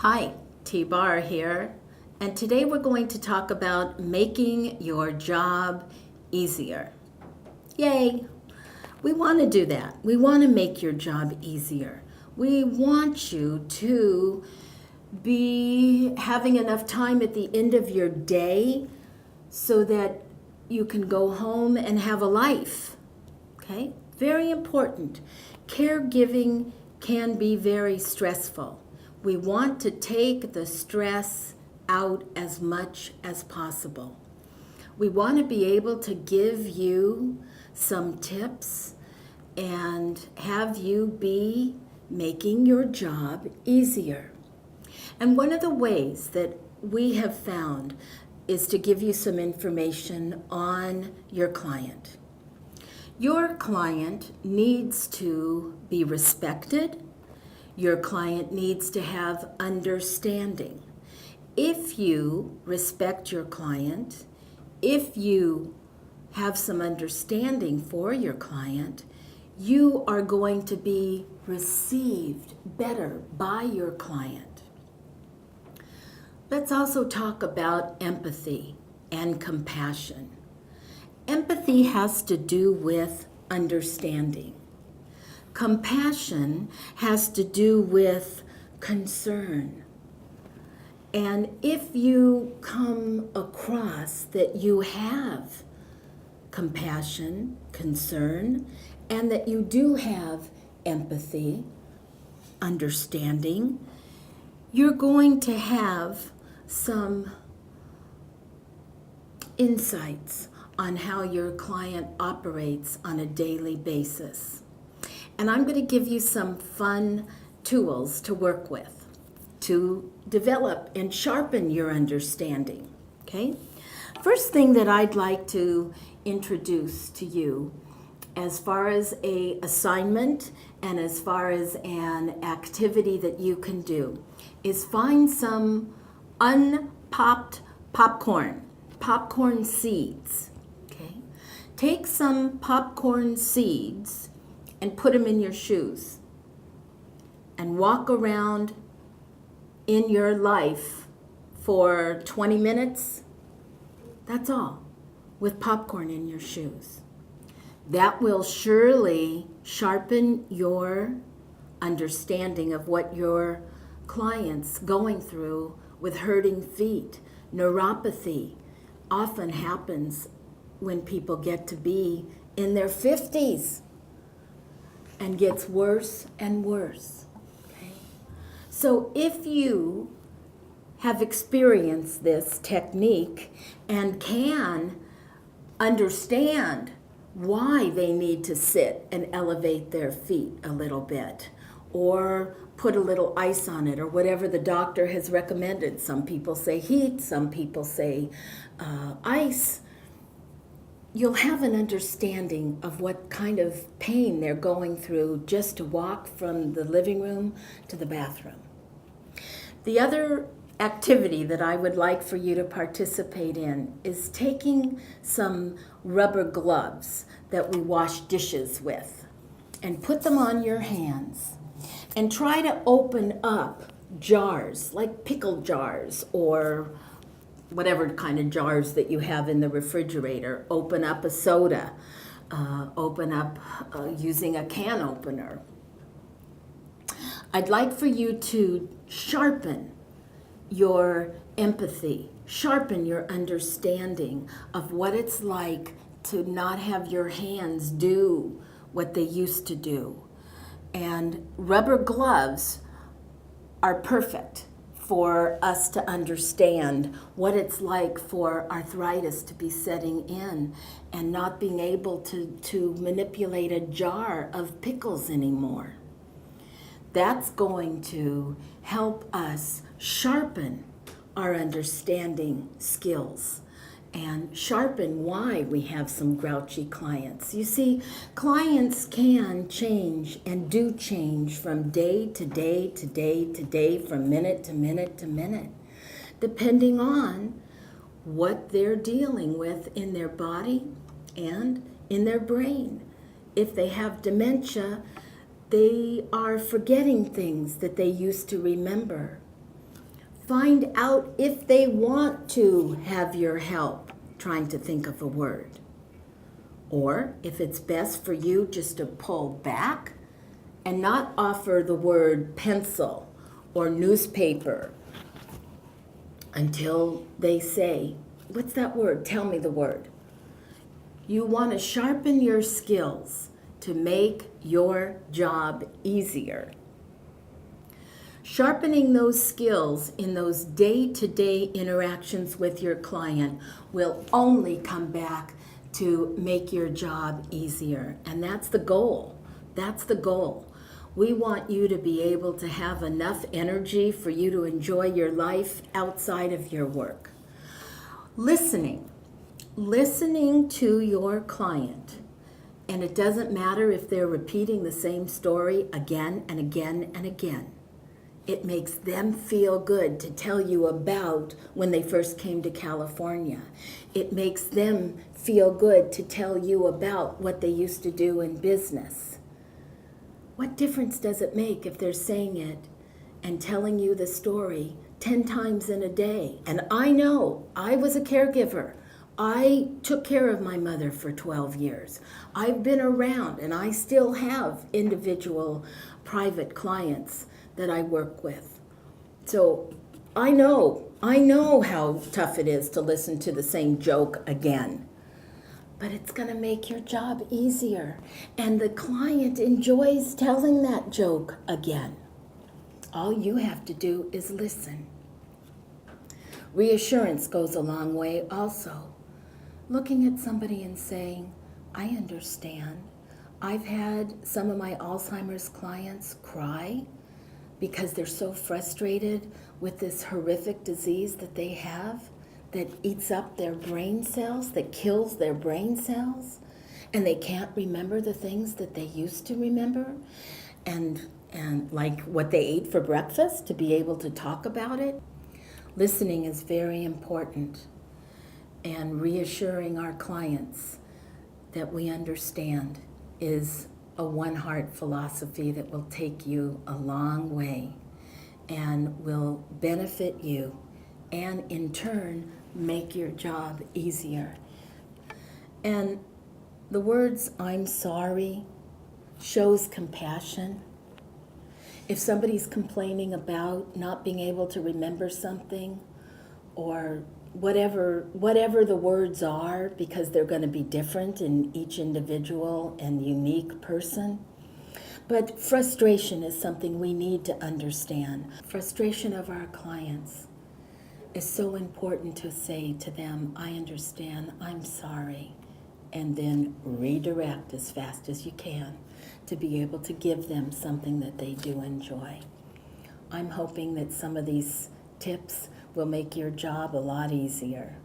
Hi, Barr here, and today we're going to talk about making your job easier. Yay! We want to do that. We want to make your job easier. We want you to be having enough time at the end of your day so that you can go home and have a life. Okay? Very important. Caregiving can be very stressful. We want to take the stress out as much as possible. We want to be able to give you some tips and have you be making your job easier. And one of the ways that we have found is to give you some information on your client. Your client needs to be respected. Your client needs to have understanding. If you respect your client, if you have some understanding for your client, you are going to be received better by your client. Let's also talk about empathy and compassion. Empathy has to do with understanding. Compassion has to do with concern. And if you come across that you have compassion, concern, and that you do have empathy, understanding, you're going to have some insights on how your client operates on a daily basis. And I'm going to give you some fun tools to work with to develop and sharpen your understanding. Okay? First thing that I'd like to introduce to you as far as an assignment and as far as an activity that you can do is find some unpopped popcorn seeds. Okay? Take some popcorn seeds and put them in your shoes and walk around in your life for 20 minutes. That's all, with popcorn in your shoes. That will surely sharpen your understanding of what your client's going through with hurting feet. Neuropathy often happens when people get to be in their 50s and gets worse and worse. Okay? So if you have experienced this technique and can understand why they need to sit and elevate their feet a little bit or put a little ice on it or whatever the doctor has recommended. Some people say heat, some people say ice. You'll have an understanding of what kind of pain they're going through just to walk from the living room to the bathroom. The other activity that I would like for you to participate in is taking some rubber gloves that we wash dishes with and put them on your hands and try to open up jars, like pickle jars or whatever kind of jars that you have in the refrigerator. Open up a soda, open up using a can opener. I'd like for you to sharpen your empathy, sharpen your understanding of what it's like to not have your hands do what they used to do. And rubber gloves are perfect for us to understand what it's like for arthritis to be setting in and not being able to manipulate a jar of pickles anymore. That's going to help us sharpen our understanding skills and sharpen why we have some grouchy clients. You see, clients can change and do change from day to day to day to day, from minute to minute to minute, depending on what they're dealing with in their body and in their brain. If they have dementia, they are forgetting things that they used to remember. Find out if they want to have your help trying to think of a word. Or if it's best for you just to pull back and not offer the word pencil or newspaper until they say, what's that word? Tell me the word. You want to sharpen your skills to make your job easier. Sharpening those skills in those day-to-day interactions with your client will only come back to make your job easier. And that's the goal. That's the goal. We want you to be able to have enough energy for you to enjoy your life outside of your work. Listening to your client. And it doesn't matter if they're repeating the same story again and again and again. It makes them feel good to tell you about when they first came to California. It makes them feel good to tell you about what they used to do in business. What difference does it make if they're saying it and telling you the story 10 times in a day? And I know, I was a caregiver. I took care of my mother for 12 years. I've been around and I still have individual private clients that I work with. So I know how tough it is to listen to the same joke again. But it's going to make your job easier. And the client enjoys telling that joke again. All you have to do is listen. Reassurance goes a long way also. Looking at somebody and saying, I understand. I've had some of my Alzheimer's clients cry because they're so frustrated with this horrific disease that they have that eats up their brain cells, that kills their brain cells, and they can't remember the things that they used to remember, and like what they ate for breakfast, to be able to talk about it. Listening is very important, and reassuring our clients that we understand is a 1Heart philosophy that will take you a long way and will benefit you and in turn make your job easier. And the words I'm sorry shows compassion. If somebody's complaining about not being able to remember something or whatever the words are, because they're going to be different in each individual and unique person. But frustration is something we need to understand. Frustration of our clients is so important to say to them, I understand, I'm sorry, and then redirect as fast as you can to be able to give them something that they do enjoy. I'm hoping that some of these tips will make your job a lot easier.